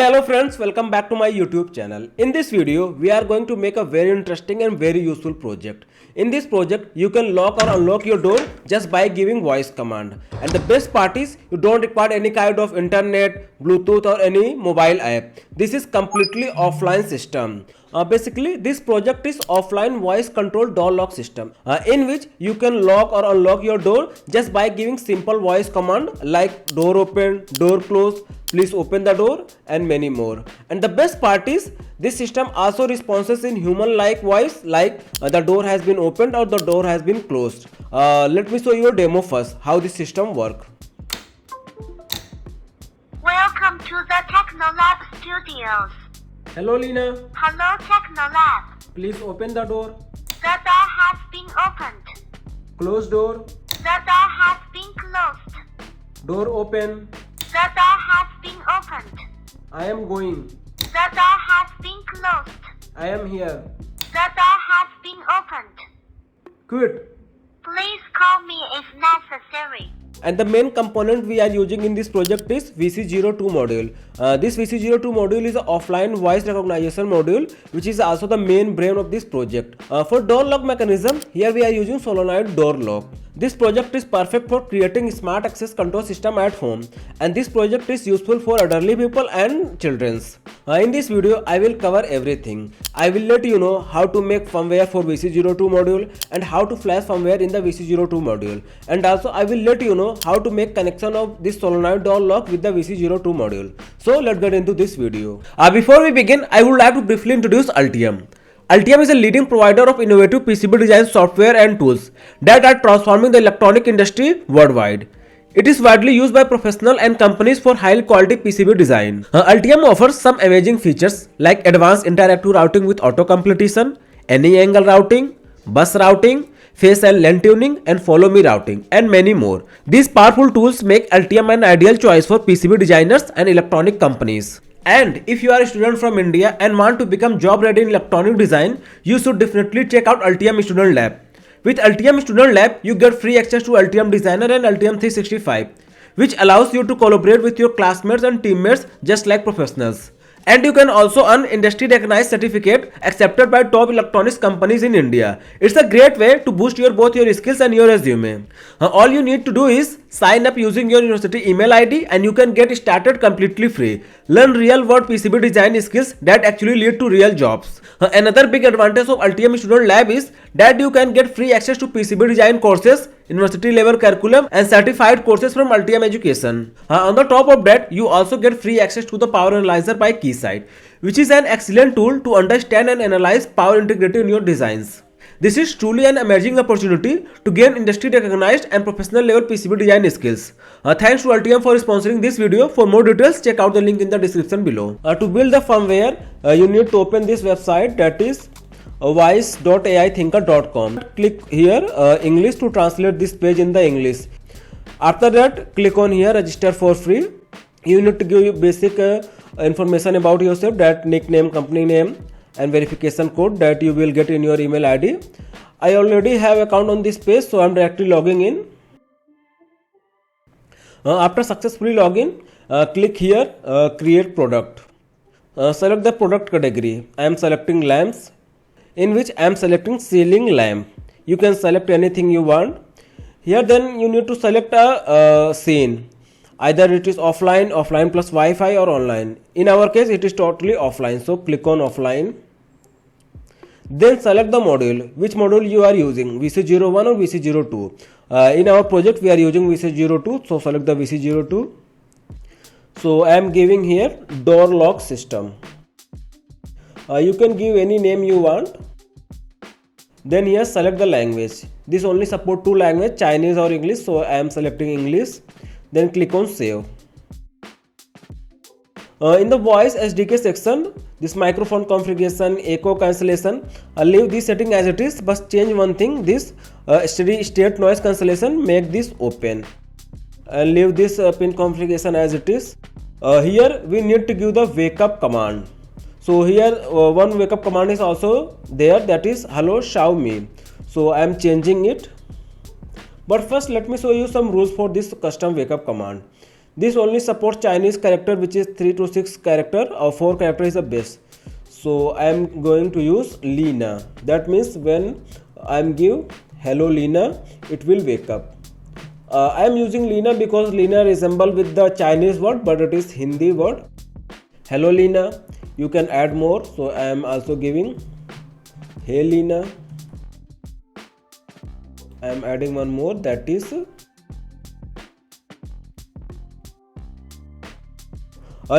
Hello friends, welcome back to my YouTube channel. In this video, we are going to make a very interesting and very useful project. In this project, you can lock or unlock your door just by giving voice command. And the best part is, you don't require any kind of internet, Bluetooth or any mobile app. This is completely offline system. Basically, this project is offline voice control door lock system in which you can lock or unlock your door just by giving simple voice command like door open, door close, please open the door and many more. And the best part is this system also responses in human like voice like the door has been opened or the door has been closed. Let me show you a demo first how this system works. Welcome to the technolab studios. Hello Lina, Hello technolab. please open the door. The door has been opened. Close door. The door has been closed. Door open. The door has been opened. I am going. The door has been closed. I am here. The door has been opened. Quit. Please call me if necessary. And the main component we are using in this project is VC-02 module. This VC-02 module is an offline voice recognition module which is also the main brain of this project. For door lock mechanism, here we are using solenoid door lock. This project is perfect for creating smart access control system at home, and this project is useful for elderly people and children. In this video, I will cover everything. I will let you know how to make firmware for VC-02 module and how to flash firmware in the VC-02 module, and also I will let you know how to make connection of this solenoid door lock with the VC-02 module. So let's get into this video. Before we begin, I would like to briefly introduce Altium. Altium is a leading provider of innovative PCB design software and tools that are transforming the electronic industry worldwide. It is widely used by professionals and companies for high quality PCB design. Altium offers some amazing features like advanced interactive routing with auto completion, any angle routing, bus routing, phase and length tuning, and follow me routing, and many more. These powerful tools make Altium an ideal choice for PCB designers and electronic companies. And if you are a student from India and want to become job ready in electronic design, you should definitely check out Altium Student Lab. With Altium Student Lab, you get free access to Altium Designer and Altium 365, which allows you to collaborate with your classmates and teammates just like professionals. And you can also earn industry recognized certificate accepted by top electronics companies in India. It's a great way to boost both your skills and your resume. All you need to do is sign up using your university email ID and you can get started completely free. Learn real world PCB design skills that actually lead to real jobs. Another big advantage of Altium Student Lab is that you can get free access to PCB design courses, university level curriculum and certified courses from Altium Education. On the top of that, you also get free access to the Power Analyzer by Keysight, which is an excellent tool to understand and analyze power integrity in your designs. This is truly an amazing opportunity to gain industry recognized and professional level PCB design skills. Thanks to Altium for sponsoring this video. For more details, check out the link in the description below. To build the firmware, you need to open this website, that is voice.aithinker.com. Click here English to translate this page in the English. After that, click on here register for free. You need to give basic information about yourself, that nickname, company name and verification code that you will get in your email ID. I already have account on this page, so I am directly logging in. After successfully login, click here create product. Select the product category. I am selecting lamps, in which I am selecting ceiling lamp. You can select anything you want. Here then you need to select a scene. Either it is offline plus Wi-Fi or online. In our case it is totally offline, so click on offline. Then select the module, which module you are using, VC-01 or VC-02. In our project we are using VC-02, so select the VC-02. So I am giving here door lock system. You can give any name you want. Then here select the language. This only support two languages, Chinese or English, so I am selecting English. Then click on save. In the voice SDK section, this microphone configuration, echo cancellation, leave this setting as it is, but change one thing, this steady state noise cancellation, make this open. And leave this pin configuration as it is. Here we need to give the wake up command. So here one wake up command is also there, that is hello Xiaomi. So I am changing it. But first let me show you some rules for this custom wake up command. This only supports Chinese character, which is 3 to 6 character, or 4 character is the best. So I am going to use Lena. That means when I am give hello Lena, it will wake up. I am using Lena because Lena resemble with the Chinese word, but it is Hindi word. Hello Lena. You can add more. So I am also giving hey Lena. I am adding one more, that is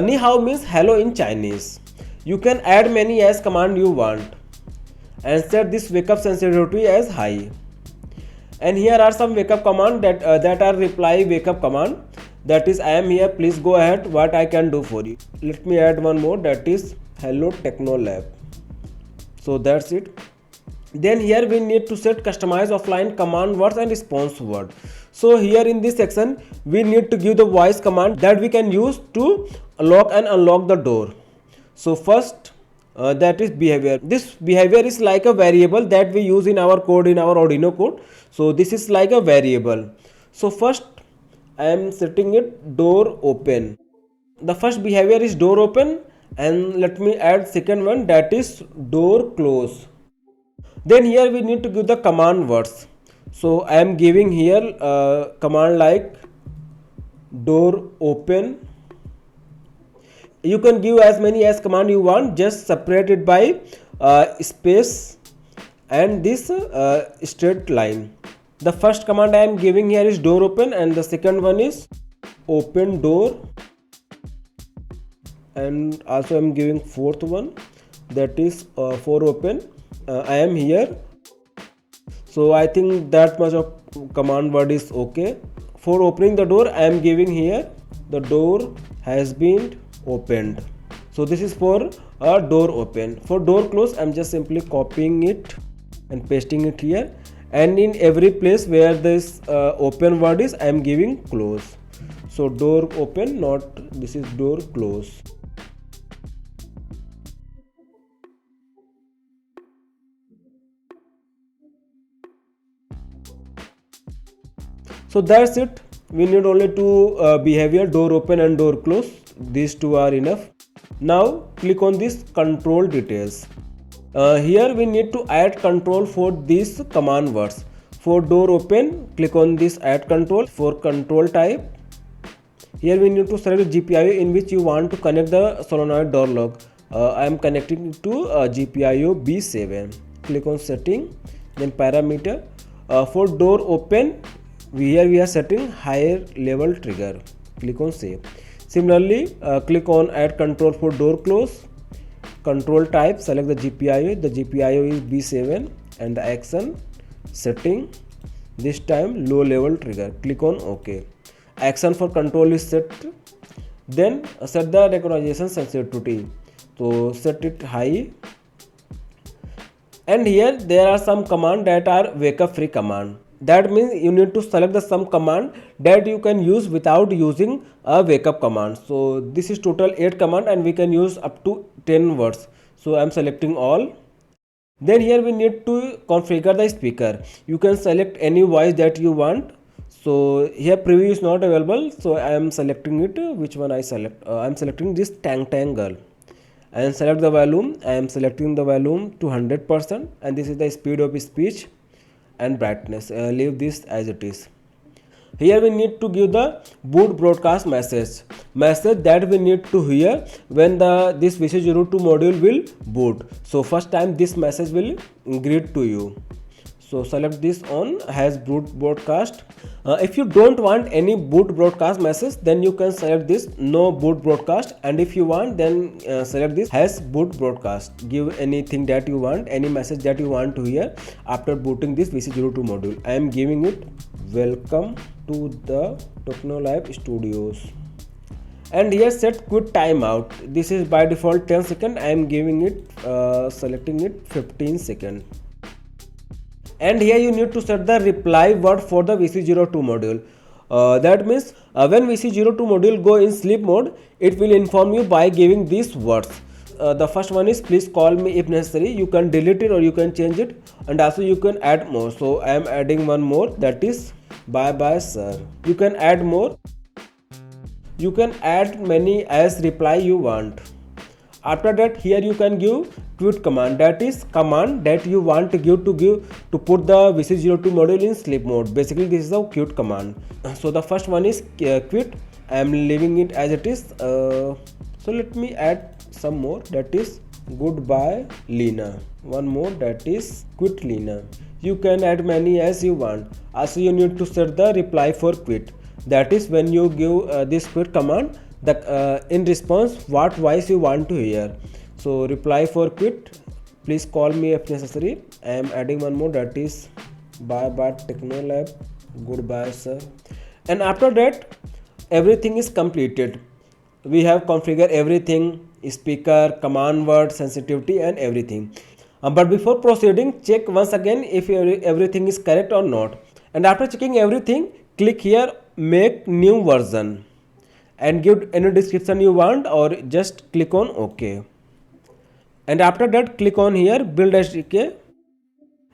Ni hao means hello in Chinese. You can add many as command you want and set this wake up sensitivity as high. And here are some wake up command that are reply wake up command. That is I am here, please go ahead, what I can do for you. Let me add one more, that is hello technolab. So that's it. Then here we need to set customize offline command words and response word. So here in this section we need to give the voice command that we can use to lock and unlock the door. So first that is behavior. This behavior is like a variable that we use in our code, in our Arduino code. So this is like a variable. So first I am setting it door open. The first behavior is door open, and let me add second one, that is door close. Then here we need to give the command words. So I am giving here command like door open. You can give as many as command you want, just separate it by space and this straight line. The first command I am giving here is door open, and the second one is open door, and also I am giving fourth one, that is for open. I am here, so I think that much of command word is okay. For opening the door I am giving here the door has been opened. So this is for a door open. For door close I am just simply copying it and pasting it here, and in every place where this open word is I am giving close. So door open, not this is door close. So that's it. We need only two behavior, door open and door close. These two are enough. Now click on this control details. Here we need to add control for these command words. For door open, click on this add control. For control type, here we need to select GPIO in which you want to connect the solenoid door lock. I am connecting to GPIO B7. Click on setting, then parameter. For door open, here we are setting higher level trigger. Click on save. Similarly, click on add control for door close. Control type, select the GPIO. The GPIO is B7, and the action setting, this time low level trigger. Click on OK. Action for control is set. Then set the recognition sensitivity. So set it high. And here there are some commands that are wake up free command. That means you need to select the some command that you can use without using a wake up command. So this is total 8 command, and we can use up to 10 words. So I am selecting all. Then here we need to configure the speaker. You can select any voice that you want. So here preview is not available, so I am selecting it. Which one I select? I am selecting this Tang girl. And select the volume. I am selecting the volume to 100%, and this is the speed of speech and brightness. Leave this as it is. Here we need to give the boot broadcast message that we need to hear when this VC-02 module will boot. So first time this message will greet to you. So select this on has boot broadcast. If you don't want any boot broadcast message, then you can select this no boot broadcast, and if you want, then select this has boot broadcast. Give anything that you want, any message that you want to hear after booting this VC-02 module. I am giving it welcome to the technolab studios, and here set quit timeout. This is by default 10 seconds. I am giving it selecting it 15 seconds. And here you need to set the reply word for the VC-02 module. That means when VC-02 module go in sleep mode, it will inform you by giving these words. The first one is please call me if necessary. You can delete it or you can change it, and also you can add more. So I am adding one more, that is bye bye sir. You can add more. you can add many as reply you want. After that, here you can give quit command, that is command that you want to give to put the VC-02 module in sleep mode. Basically this is a quit command. So the first one is quit. I am leaving it as it is. So let me add some more, that is goodbye Lena. One more, that is quit Lena. You can add many as you want. Also you need to set the reply for quit, that is when you give this quit command, the in response what voice you want to hear. So reply for quit, please call me if necessary. I am adding one more, that is bye bye technolab, goodbye sir. And after that everything is completed. We have configured everything, speaker, command word, sensitivity and everything. But before proceeding, check once again if everything is correct or not. And after checking everything, click here make new version and give any description you want, or just click on OK. And after that click on here build SDK.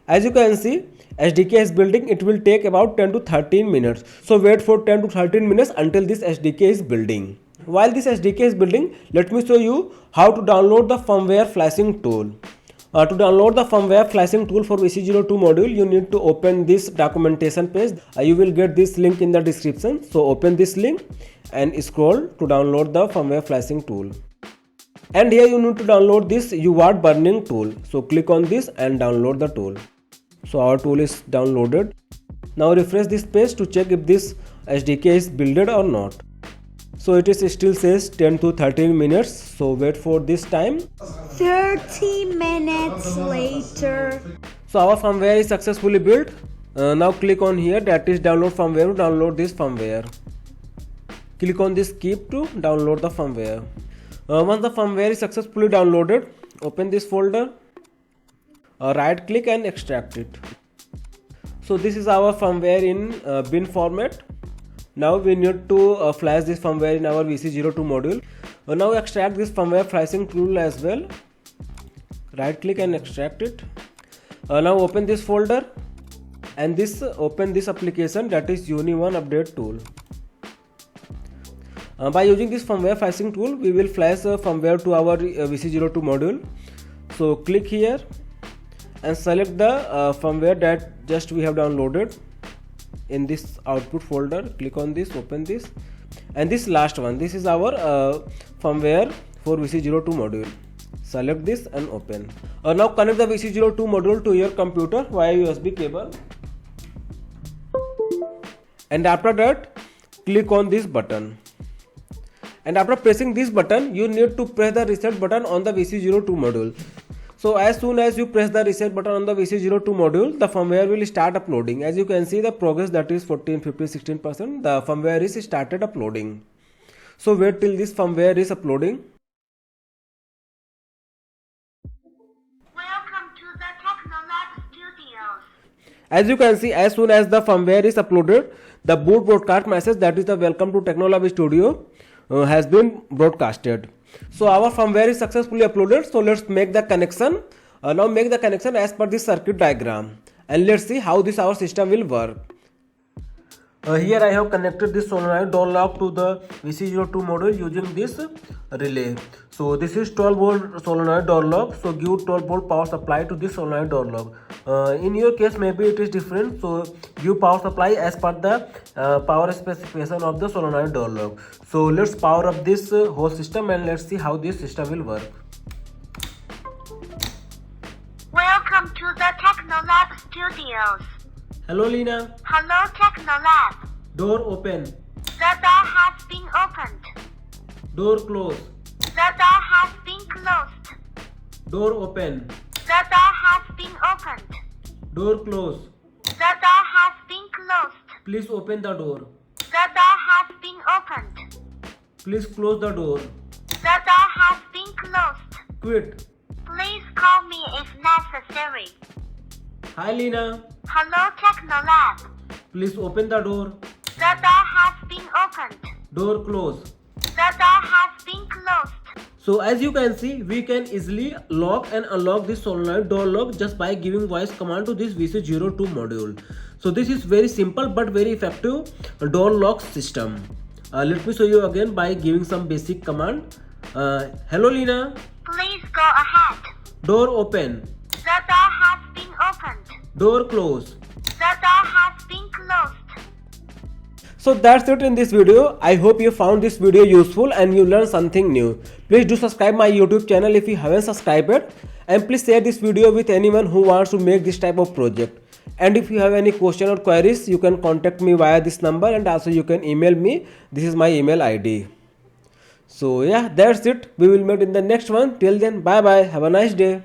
As you can see, SDK is building. It will take about 10 to 13 minutes. So wait for 10 to 13 minutes until this SDK is building. While this SDK is building, let me show you how to download the firmware flashing tool. To download the firmware flashing tool for VC-02 module, you need to open this documentation page. You will get this link in the description. So open this link and scroll to download the firmware flashing tool. And here you need to download this UART burning tool. So click on this and download the tool. So our tool is downloaded. Now refresh this page to check if this SDK is builded or not. So it is still says 10 to 13 minutes. So wait for this time. 30 minutes later. So our firmware is successfully built. Now click on here, that is download firmware, to download this firmware. Click on this keep to download the firmware. Once the firmware is successfully downloaded, open this folder, right click and extract it. So this is our firmware in bin format. Now we need to flash this firmware in our VC-02 module. Now extract this firmware flashing tool as well. Right click and extract it. Now open this folder and open this application, that is Uni1 update tool. By using this firmware flashing tool, we will flash firmware to our VC-02 module. So click here and select the firmware that just we have downloaded in this output folder. Click on this, open this, and this last one, this is our firmware for VC-02 module. Select this and open. Now connect the VC-02 module to your computer via USB cable, and after that click on this button. And after pressing this button, you need to press the reset button on the VC-02 module. So as soon as you press the reset button on the VC-02 module, the firmware will start uploading. As you can see the progress, that is 14, 15, 16%. The firmware is started uploading. So wait till this firmware is uploading. Welcome to the Technolab Studios. As you can see, as soon as the firmware is uploaded, the boot broadcast message, that is the welcome to Technolab Studio, has been broadcasted. So our firmware is successfully uploaded. So let's make the connection. Now make the connection as per this circuit diagram, and let's see how this our system will work. Here I have connected this solenoid door lock to the VC-02 module using this relay. So this is 12 volt solenoid door lock. So give 12 volt power supply to this solenoid door lock. In your case maybe it is different. So give power supply as per the power specification of the solenoid door lock. So let's power up this whole system and let's see how this system will work. Welcome to the Technolab Studios. Hello Lena. Hello Technolab. Door open. The door has been opened. Door close. The door has been closed. Door open. The door has been opened. Door close. The door has been closed. Please open the door. The door has been opened. Please close the door. The door has been closed. Quit. Please call me if necessary. Hi Lena. Hello Technolab. Please open the door. The door has been opened. Door close. The door has been closed. So as you can see, we can easily lock and unlock this solenoid door lock just by giving voice command to this VC-02 module. So this is very simple but very effective door lock system. Let me show you again by giving some basic command. Hello Lina, Please go ahead. door open, The door has been opened. door close. The door has been closed. So that's it in this video. I hope you found this video useful and you learned something new. Please do subscribe my YouTube channel if you haven't subscribed it, and please share this video with anyone who wants to make this type of project. And if you have any question or queries, you can contact me via this number, and also you can email me. This is my email ID. So yeah, that's it. We will meet in the next one. Till then, bye bye. Have a nice day.